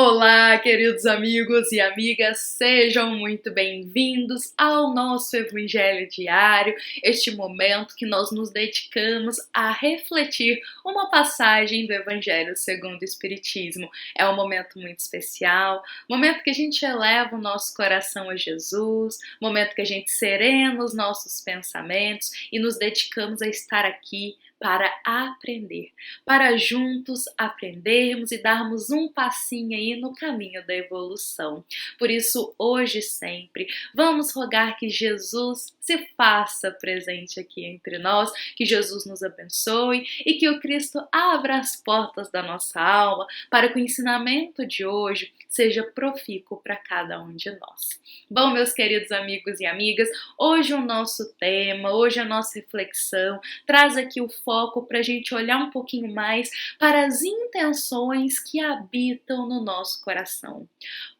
Olá, queridos amigos e amigas, sejam muito bem-vindos ao nosso Evangelho Diário, este momento que nós nos dedicamos a refletir uma passagem do Evangelho segundo o Espiritismo. É um momento muito especial, momento que a gente eleva o nosso coração a Jesus, momento que a gente serena os nossos pensamentos e nos dedicamos a estar aqui para aprender, para juntos aprendermos e darmos um passinho aí no caminho da evolução. Por isso, hoje e sempre, vamos rogar que Jesus se faça presente aqui entre nós, que Jesus nos abençoe e que o Cristo abra as portas da nossa alma para que o ensinamento de hoje seja profícuo para cada um de nós. Bom, meus queridos amigos e amigas, hoje o nosso tema, hoje a nossa reflexão traz aqui o foco para a gente olhar um pouquinho mais para as intenções que habitam no nosso coração.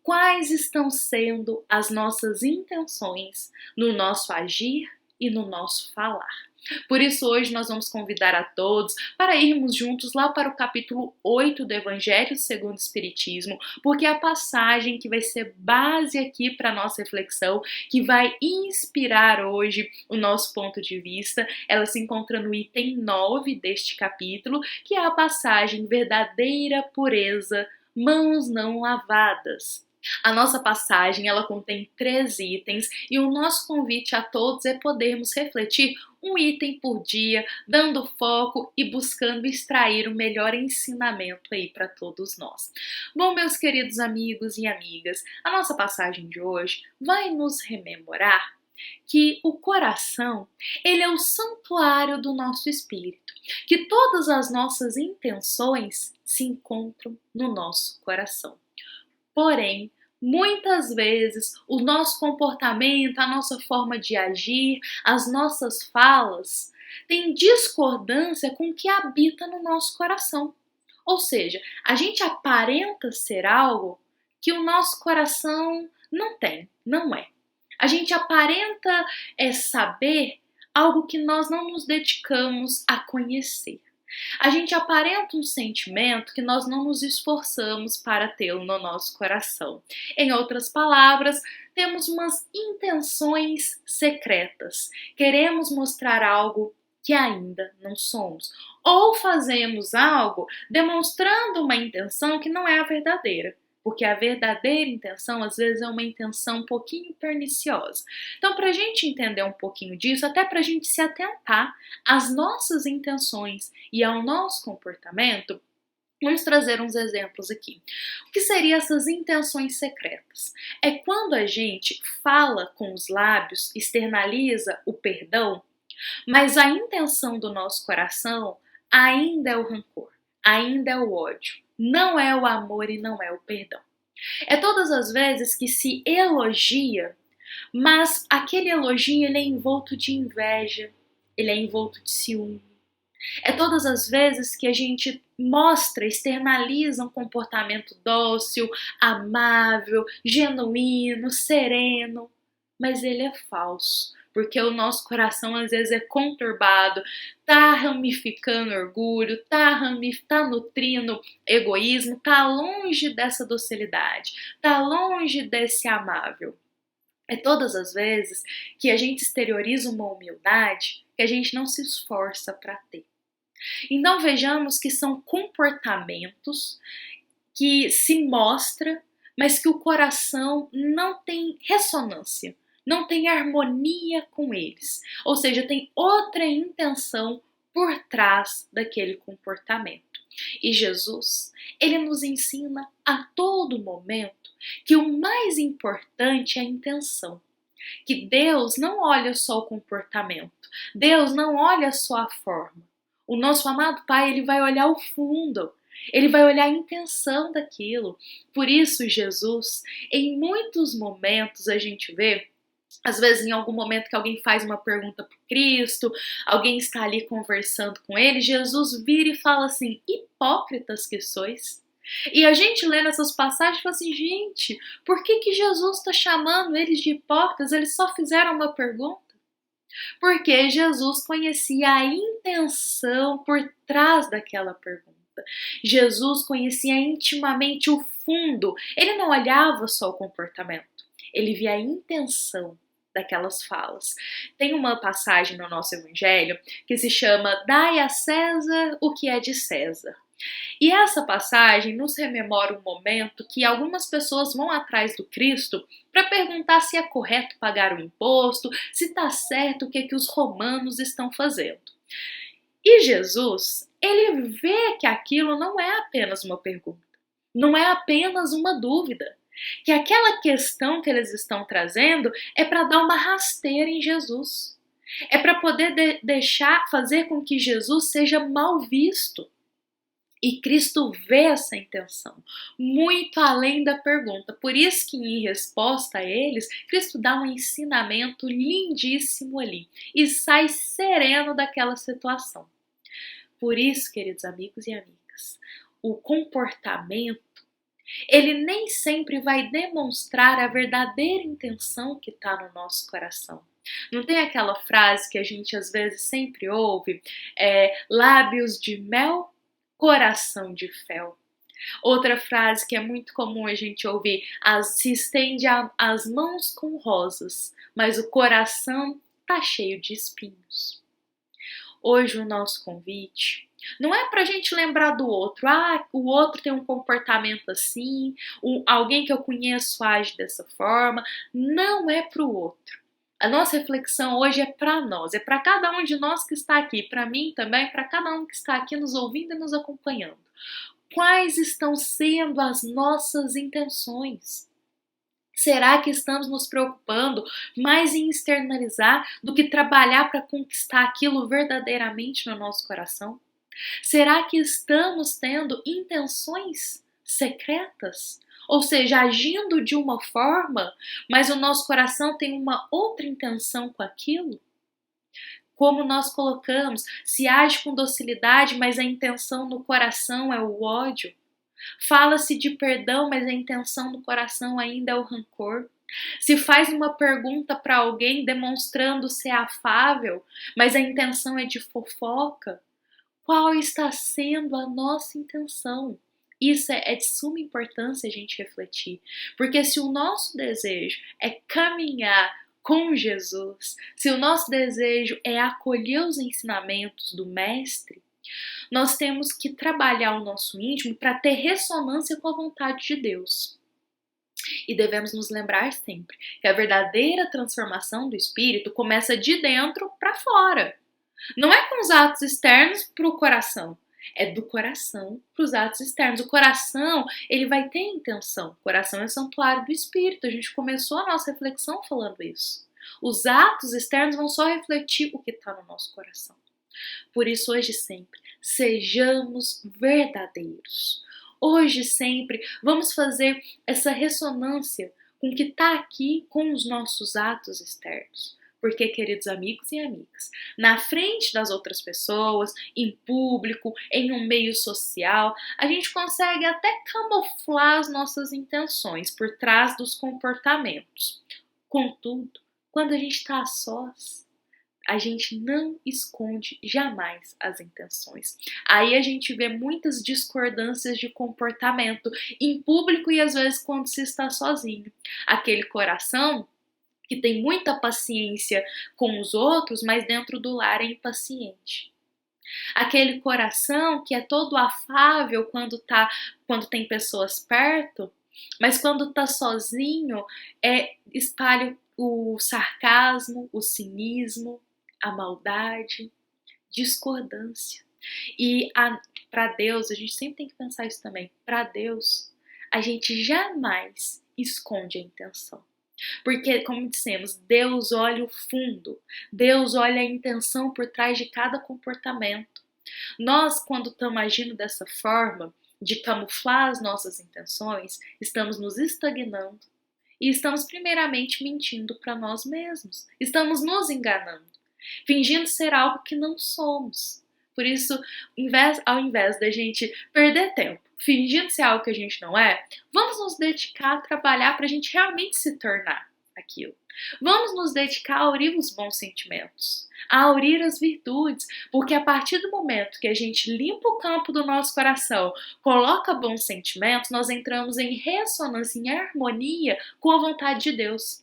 Quais estão sendo as nossas intenções no nosso agir e no nosso falar? Por isso, hoje nós vamos convidar a todos para irmos juntos lá para o capítulo 8 do Evangelho segundo o Espiritismo, porque é a passagem que vai ser base aqui para a nossa reflexão, que vai inspirar hoje o nosso ponto de vista. Ela se encontra no item 9 deste capítulo, que é a passagem verdadeira pureza, mãos não lavadas. A nossa passagem, ela contém 3 itens e o nosso convite a todos é podermos refletir um item por dia, dando foco e buscando extrair o melhor ensinamento aí para todos nós. Bom, meus queridos amigos e amigas, a nossa passagem de hoje vai nos rememorar que o coração, ele é o santuário do nosso espírito, que todas as nossas intenções se encontram no nosso coração. Porém, muitas vezes o nosso comportamento, a nossa forma de agir, as nossas falas têm discordância com o que habita no nosso coração. Ou seja, a gente aparenta ser algo que o nosso coração não tem, não é. A gente aparenta saber algo que nós não nos dedicamos a conhecer. A gente aparenta um sentimento que nós não nos esforçamos para tê-lo no nosso coração. Em outras palavras, temos umas intenções secretas. Queremos mostrar algo que ainda não somos. Ou fazemos algo demonstrando uma intenção que não é a verdadeira. Porque a verdadeira intenção, às vezes, é uma intenção um pouquinho perniciosa. Então, para a gente entender um pouquinho disso, até para a gente se atentar às nossas intenções e ao nosso comportamento, vamos trazer uns exemplos aqui. O que seriam essas intenções secretas? É quando a gente fala com os lábios, externaliza o perdão, mas a intenção do nosso coração ainda é o rancor, ainda é o ódio. Não é o amor e não é o perdão. É todas as vezes que se elogia, mas aquele elogio ele é envolto de inveja, ele é envolto de ciúme. É todas as vezes que a gente mostra, externaliza um comportamento dócil, amável, genuíno, sereno, mas ele é falso. Porque o nosso coração às vezes é conturbado, tá ramificando orgulho, tá nutrindo egoísmo, tá longe dessa docilidade, tá longe desse amável. É todas as vezes que a gente exterioriza uma humildade que a gente não se esforça para ter. Então vejamos que são comportamentos que se mostra, mas que o coração não tem ressonância. Não tem harmonia com eles, ou seja, tem outra intenção por trás daquele comportamento. E Jesus, ele nos ensina a todo momento que o mais importante é a intenção. Que Deus não olha só o comportamento, Deus não olha só a forma. O nosso amado Pai, ele vai olhar o fundo. Ele vai olhar a intenção daquilo. Por isso, Jesus, em muitos momentos a gente vê, às vezes, em algum momento que alguém faz uma pergunta para Cristo, alguém está ali conversando com ele, Jesus vira e fala assim: hipócritas que sois. E a gente lendo essas passagens fala assim: gente, por que Jesus está chamando eles de hipócritas? Eles só fizeram uma pergunta. Porque Jesus conhecia a intenção por trás daquela pergunta. Jesus conhecia intimamente o fundo. Ele não olhava só o comportamento, ele via a intenção daquelas falas. Tem uma passagem no nosso evangelho que se chama Dai a César o que é de César. E essa passagem nos rememora um momento que algumas pessoas vão atrás do Cristo para perguntar se é correto pagar o imposto, se está certo o que os romanos estão fazendo. E Jesus, ele vê que aquilo não é apenas uma pergunta, não é apenas uma dúvida, que aquela questão que eles estão trazendo é para dar uma rasteira em Jesus, é para poder fazer com que Jesus seja mal visto. E Cristo vê essa intenção, muito além da pergunta. Por isso que em resposta a eles, Cristo dá um ensinamento lindíssimo ali e sai sereno daquela situação. Por isso, queridos amigos e amigas, o comportamento, ele nem sempre vai demonstrar a verdadeira intenção que está no nosso coração. Não tem aquela frase que a gente às vezes sempre ouve, lábios de mel, coração de fel. Outra frase que é muito comum a gente ouvir, se estende as mãos com rosas, mas o coração está cheio de espinhos. Hoje o nosso convite não é para a gente lembrar do outro, o outro tem um comportamento assim, alguém que eu conheço age dessa forma, não é para o outro. A nossa reflexão hoje é para nós, é para cada um de nós que está aqui, para mim também, para cada um que está aqui nos ouvindo e nos acompanhando. Quais estão sendo as nossas intenções? Será que estamos nos preocupando mais em externalizar do que trabalhar para conquistar aquilo verdadeiramente no nosso coração? Será que estamos tendo intenções secretas? Ou seja, agindo de uma forma, mas o nosso coração tem uma outra intenção com aquilo? Como nós colocamos, se age com docilidade, mas a intenção no coração é o ódio. Fala-se de perdão, mas a intenção no coração ainda é o rancor. Se faz uma pergunta para alguém demonstrando ser afável, mas a intenção é de fofoca. Qual está sendo a nossa intenção? Isso é de suma importância a gente refletir, porque se o nosso desejo é caminhar com Jesus, se o nosso desejo é acolher os ensinamentos do Mestre, nós temos que trabalhar o nosso íntimo para ter ressonância com a vontade de Deus. E devemos nos lembrar sempre que a verdadeira transformação do Espírito começa de dentro para fora. Não é com os atos externos para o coração, é do coração para os atos externos. O coração, ele vai ter intenção. O coração é o santuário do Espírito. A gente começou a nossa reflexão falando isso. Os atos externos vão só refletir o que está no nosso coração. Por isso, hoje sempre, sejamos verdadeiros. Hoje sempre, vamos fazer essa ressonância com o que está aqui com os nossos atos externos. Porque, queridos amigos e amigas, na frente das outras pessoas, em público, em um meio social, a gente consegue até camuflar as nossas intenções por trás dos comportamentos. Contudo, quando a gente está a sós, a gente não esconde jamais as intenções. Aí a gente vê muitas discordâncias de comportamento em público e às vezes quando se está sozinho. Aquele coração que tem muita paciência com os outros, mas dentro do lar é impaciente. Aquele coração que é todo afável quando tem pessoas perto, mas quando está sozinho espalha o sarcasmo, o cinismo, a maldade, discordância. E para Deus, a gente sempre tem que pensar isso também, para Deus, a gente jamais esconde a intenção. Porque, como dissemos, Deus olha o fundo, Deus olha a intenção por trás de cada comportamento. Nós, quando estamos agindo dessa forma, de camuflar as nossas intenções, estamos nos estagnando e estamos primeiramente mentindo para nós mesmos. Estamos nos enganando, fingindo ser algo que não somos. Por isso, ao invés da gente perder tempo fingindo ser algo que a gente não é, vamos nos dedicar a trabalhar para a gente realmente se tornar. aquilo. Vamos nos dedicar a aurir os bons sentimentos, a aurir as virtudes, porque a partir do momento que a gente limpa o campo do nosso coração, coloca bons sentimentos, nós entramos em ressonância, em harmonia com a vontade de Deus.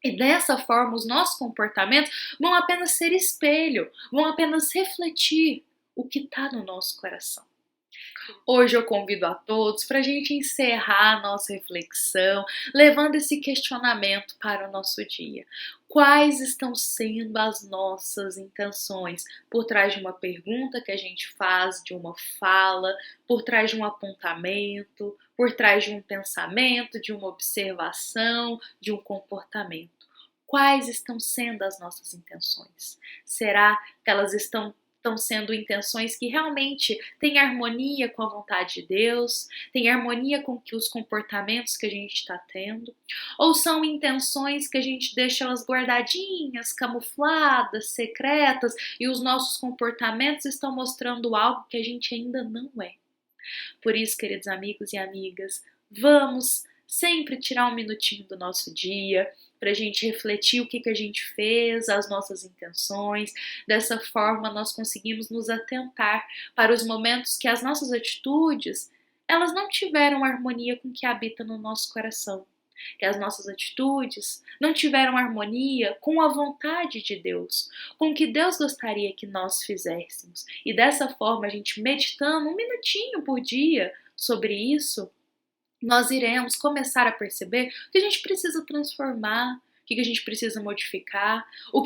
E dessa forma, os nossos comportamentos vão apenas ser espelho, vão apenas refletir o que está no nosso coração. Hoje eu convido a todos para a gente encerrar a nossa reflexão, levando esse questionamento para o nosso dia. Quais estão sendo as nossas intenções por trás de uma pergunta que a gente faz, de uma fala, por trás de um apontamento, por trás de um pensamento, de uma observação, de um comportamento? Quais estão sendo as nossas intenções? Será que elas estão sendo intenções que realmente têm harmonia com a vontade de Deus, têm harmonia com os comportamentos que a gente está tendo? Ou são intenções que a gente deixa elas guardadinhas, camufladas, secretas, e os nossos comportamentos estão mostrando algo que a gente ainda não é? Por isso, queridos amigos e amigas, vamos sempre tirar um minutinho do nosso dia para a gente refletir o que a gente fez, as nossas intenções. Dessa forma, nós conseguimos nos atentar para os momentos que as nossas atitudes, elas não tiveram harmonia com o que habita no nosso coração. Que as nossas atitudes não tiveram harmonia com a vontade de Deus, com o que Deus gostaria que nós fizéssemos. E dessa forma, a gente meditando um minutinho por dia sobre isso, nós iremos começar a perceber o que a gente precisa transformar, o que a gente precisa modificar, o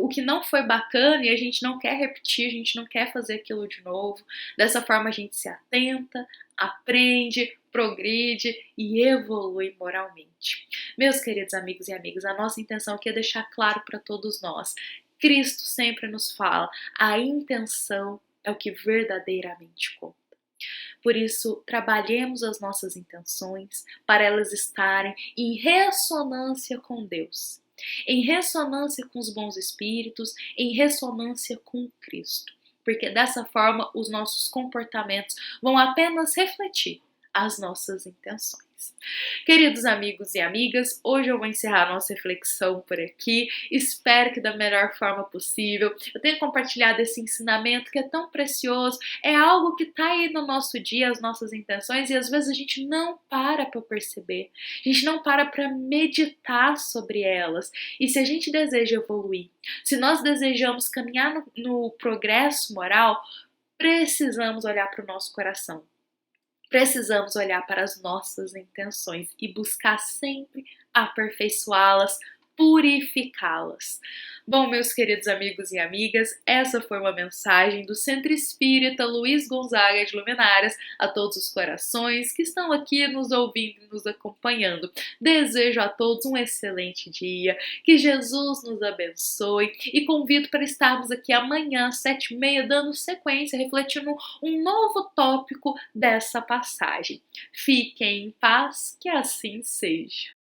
que não foi bacana e a gente não quer repetir, a gente não quer fazer aquilo de novo. Dessa forma a gente se atenta, aprende, progride e evolui moralmente. Meus queridos amigos e amigas, a nossa intenção aqui é deixar claro para todos nós. Cristo sempre nos fala, a intenção é o que verdadeiramente conta. Por isso, trabalhemos as nossas intenções para elas estarem em ressonância com Deus, em ressonância com os bons espíritos, em ressonância com Cristo. Porque dessa forma os nossos comportamentos vão apenas refletir as nossas intenções. Queridos amigos e amigas, hoje eu vou encerrar a nossa reflexão por aqui. Espero que da melhor forma possível eu tenha compartilhado esse ensinamento que é tão precioso. É algo que está aí no nosso dia, as nossas intenções, e às vezes a gente não para perceber. A gente não para meditar sobre elas. E se a gente deseja evoluir, se nós desejamos caminhar no progresso moral, precisamos olhar para o nosso coração. Precisamos olhar para as nossas intenções e buscar sempre aperfeiçoá-las, purificá-las. Bom, meus queridos amigos e amigas, essa foi uma mensagem do Centro Espírita Luiz Gonzaga de Luminárias a todos os corações que estão aqui nos ouvindo e nos acompanhando. Desejo a todos um excelente dia, que Jesus nos abençoe e convido para estarmos aqui amanhã às 7h30 dando sequência, refletindo um novo tópico dessa passagem. Fiquem em paz, que assim seja.